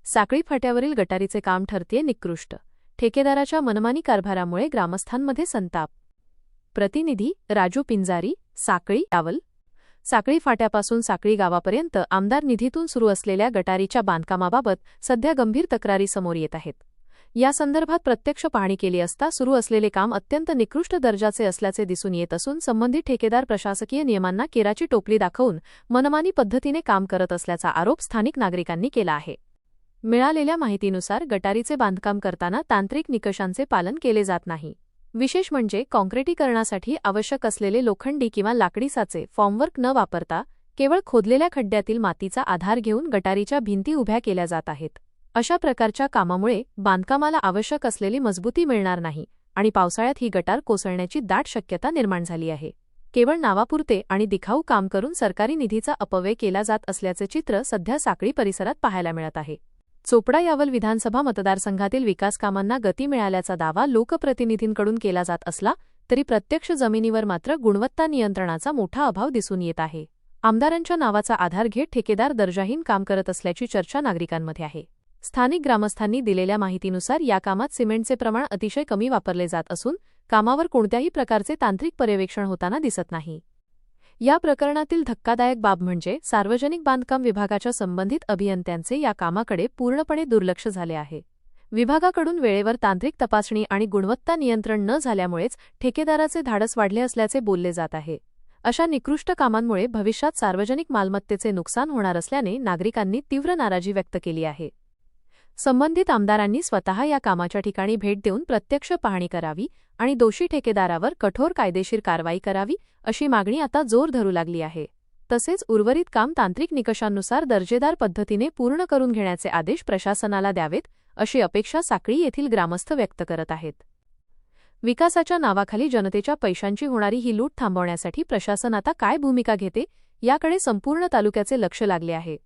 साखळी फाट्यावरील गटारीचे काम ठरतेय निकृष्ट. ठेकेदाराच्या मनमानी कारभारामुळे ग्रामस्थांमध्ये संताप. प्रतिनिधी राजू पिंजारी, साखळी यावल. साखळी फाट्यापासून साखळी गावापर्यंत आमदार निधीतून सुरू असलेल्या गटारीच्या बांधकामाबाबत सध्या गंभीर तक्रारी समोर येत आहेत. या संदर्भात प्रत्यक्ष पाहणी केली असता सुरू असलेले काम अत्यंत निकृष्ट दर्जाचे असल्याचे दिसून येत असून संबंधित ठेकेदार प्रशासकीय नियमांना केराची टोपली दाखवून मनमानी पद्धतीने काम करत असल्याचा आरोप स्थानिक नागरिकांनी केला आहे. मिळालेल्या माहितीनुसार गटारीचे बांधकाम करताना तांत्रिक निकषांचे पालन केले जात नाही. विशेष म्हणजे काँक्रिटीकरणासाठी आवश्यक असलेले लोखंडी किंवा लाकडी साचे फॉर्मवर्क न वापरता केवळ खोदलेल्या खड्ड्यातील मातीचा आधार घेऊन गटारीच्या भिंती उभ्या केल्या जात आहेत. अशा प्रकारच्या कामामुळे बांधकामाला आवश्यक असलेली मजबूती मिळणार नाही आणि पावसाळ्यात ही गटार कोसळण्याची दाट शक्यता निर्माण झाली आहे. केवळ नावापुरते आणि दिखाऊ काम करून सरकारी निधीचा अपव्यय केला जात असल्याचे चित्र सध्या साखळी परिसरात पाहायला मिळत आहे. चोपडा यावल विधानसभा मतदारसंघातील विकास कामांना गती मिळाल्याचा दावा लोकप्रतिनिधींकडून केला जात असला तरी प्रत्यक्ष जमिनीवर मात्र गुणवत्ता नियंत्रणाचा मोठा अभाव दिसून येत आहे. आमदारांच्या नावाचा आधार घेत ठेकेदार दर्जाहीन काम करत असल्याची चर्चा नागरिकांमध्ये आहे. स्थानिक ग्रामस्थांनी दिलेल्या माहितीनुसार या कामात सिमेंटचे प्रमाण अतिशय कमी वापरले जात असून कामावर कोणत्याही प्रकारचे तांत्रिक पर्यवेक्षण होताना दिसत नाही. या प्रकरणातील धक्कादायक बाब म्हणजे सार्वजनिक बांधकाम विभागाच्या संबंधित अभियंत्यांचे या कामाकडे पूर्णपणे दुर्लक्ष झाले आहे. विभागाकडून वेळेवर तांत्रिक तपासणी आणि गुणवत्ता नियंत्रण न झाल्यामुळेच ठेकेदाराचे धाडस वाढले असल्याचे बोलले जात आहे. अशा निकृष्ट कामांमुळे भविष्यात सार्वजनिक मालमत्तेचे नुकसान होणार असल्याने नागरिकांनी तीव्र नाराजी व्यक्त केली आहे. संबंधित आमदारांनी स्वतः या कामाच्या ठिकाणी भेट देऊन प्रत्यक्ष पाहणी करावी आणि दोषी ठेकेदारावर कठोर कायदेशीर कारवाई करावी अशी मागणी आता जोर धरू लागली आहे. तसेच उर्वरित काम तांत्रिक निकषांनुसार दर्जेदार पद्धतीने पूर्ण करून घेण्याचे आदेश प्रशासनाला द्यावेत अशी अपेक्षा साखळी येथील ग्रामस्थ व्यक्त करत आहेत. विकासाच्या नावाखाली जनतेच्या पैशांची होणारी ही लूट थांबवण्यासाठी प्रशासन आता काय भूमिका घेते याकडे संपूर्ण तालुक्याचे लक्ष लागले आहे.